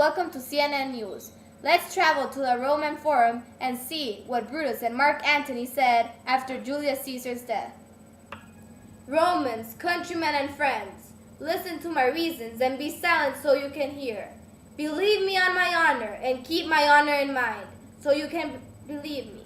welcome to CNN News. Let's travel to the Roman Forum and see what Brutus and Mark Antony said after Julius Caesar's death. Romans, countrymen and friends, listen to my reasons and be silent so you can hear. Believe me on my honor and keep my honor in mind so you can believe me.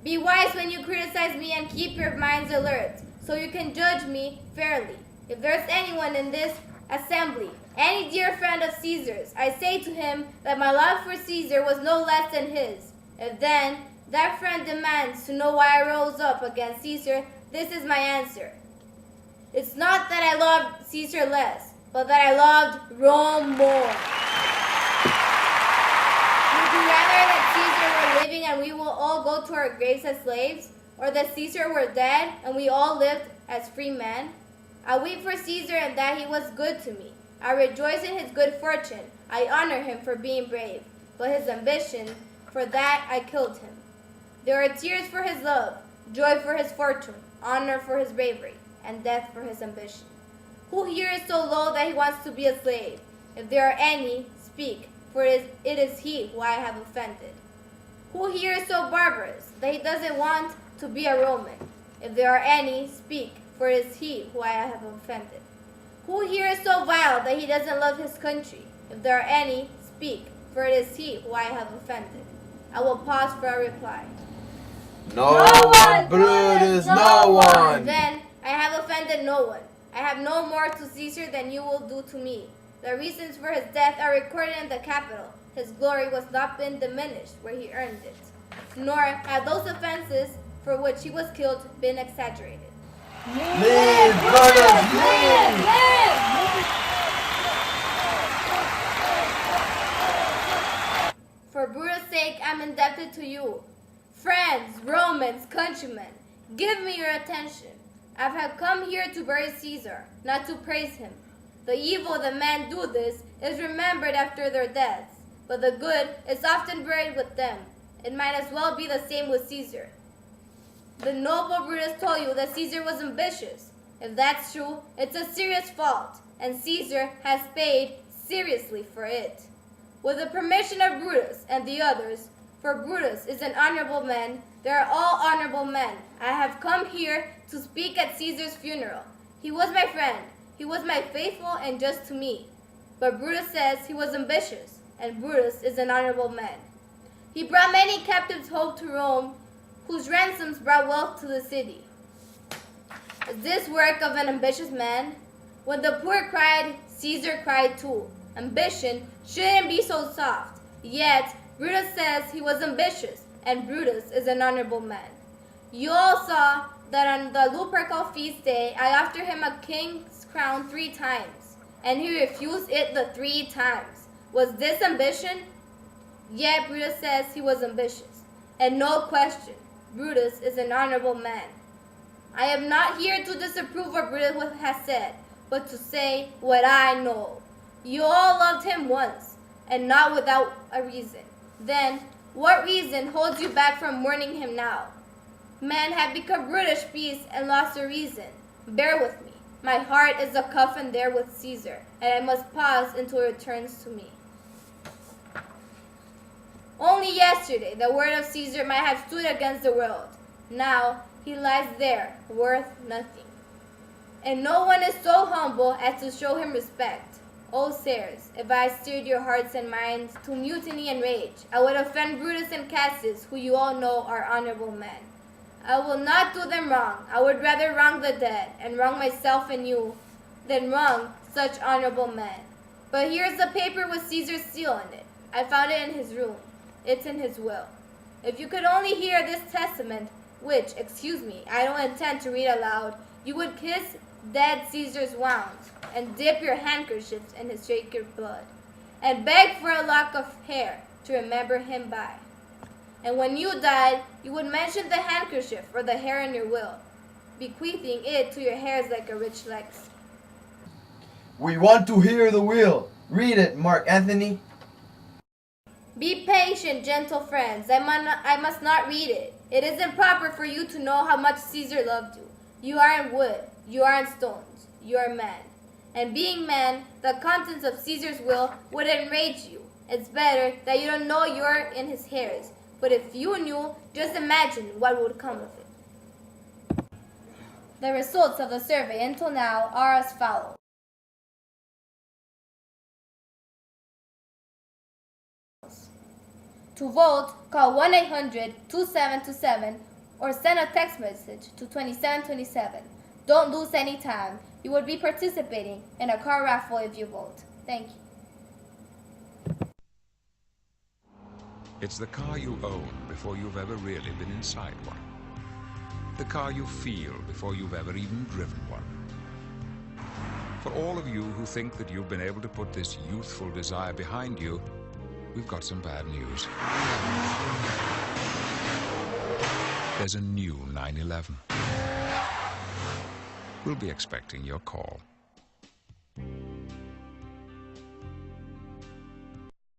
Be wise when you criticize me and keep your minds alert so you can judge me fairly. If there's anyone in this assembly, any dear friend of Caesar's, I say to him that my love for Caesar was no less than his. If then that friend demands to know why I rose up against Caesar, this is my answer. It's not that I loved Caesar less, but that I loved Rome more. Would you rather that Caesar were living and we will all go to our graves as slaves, or that Caesar were dead and we all lived as free men? I weep for Caesar and that he was good to me. I rejoice in his good fortune. I honor him for being brave, but his ambition, for that I killed him. There are tears for his love, joy for his fortune, honor for his bravery, and death for his ambition. Who here is so low that he wants to be a slave? If there are any, speak, for it is he who I have offended. Who here is so barbarous that he doesn't want to be a Roman? If there are any, speak, for it is he who I have offended. Who here is so vile that he doesn't love his country? If there are any, speak, for it is he who I have offended. I will pause for a reply. No one, Brutus, no one. Then I have offended no one. I have no more to Caesar than you will do to me. The reasons for his death are recorded in the Capitol. His glory was not been diminished where he earned it, nor have those offenses for which he was killed been exaggerated. Live, Brutus, live! For Brutus' sake, I'm indebted to you. Friends, Romans, countrymen, give me your attention. I have come here to bury Caesar, not to praise him. The evil that men do this is remembered after their deaths, but the good is often buried with them. It might as well be the same with Caesar. The noble Brutus told you that Caesar was ambitious. If that's true, it's a serious fault, and Caesar has paid seriously for it. With the permission of Brutus and the others, for Brutus is an honorable man, they are all honorable men. I have come here to speak at Caesar's funeral. He was my friend. He was my faithful and just to me. But Brutus says he was ambitious, and Brutus is an honorable man. He brought many captives home to Rome, whose ransoms brought wealth to the city. Is this work of an ambitious man? When the poor cried, Caesar cried too. Ambition shouldn't be so soft. Yet, Brutus says he was ambitious, and Brutus is an honorable man. You all saw that on the Lupercal feast day, I offered him a king's crown 3 times, and he refused it the 3 times. Was this ambition? Yet Brutus says he was ambitious, and no question, Brutus is an honorable man. I am not here to disapprove what Brutus has said, but to say what I know. You all loved him once, and not without a reason. Then, what reason holds you back from mourning him now? Men have become brutish beasts and lost their reason. Bear with me. My heart is a coffin there with Caesar, and I must pause until it returns to me. Only yesterday the word of Caesar might have stood against the world. Now he lies there, worth nothing. And no one is so humble as to show him respect. O sirs, if I steered your hearts and minds to mutiny and rage, I would offend Brutus and Cassius, who you all know are honorable men. I will not do them wrong. I would rather wrong the dead and wrong myself and you than wrong such honorable men. But here's the paper with Caesar's seal in it. I found it in his room. It's in his will. If you could only hear this testament, which, excuse me, I don't intend to read aloud, you would kiss dead Caesar's wounds and dip your handkerchiefs in his sacred blood and beg for a lock of hair to remember him by. And when you died, you would mention the handkerchief or the hair in your will, bequeathing it to your heirs like a rich legacy. We want to hear the will. Read it, Mark Antony. Be patient, gentle friends. I must not read it. It isn't proper for you to know how much Caesar loved you. You are in wood. You are in stones. You are man. And being man, the contents of Caesar's will would enrage you. It's better that you don't know you're in his hairs. But if you knew, just imagine what would come of it. The results of the survey until now are as follows. To vote, call 1-800-2727 or send a text message to 2727. Don't lose any time. You will be participating in a car raffle if you vote. Thank you. It's the car you own before you've ever really been inside one. The car you feel before you've ever even driven one. For all of you who think that you've been able to put this youthful desire behind you, we've got some bad news. There's a new 911. We'll be expecting your call.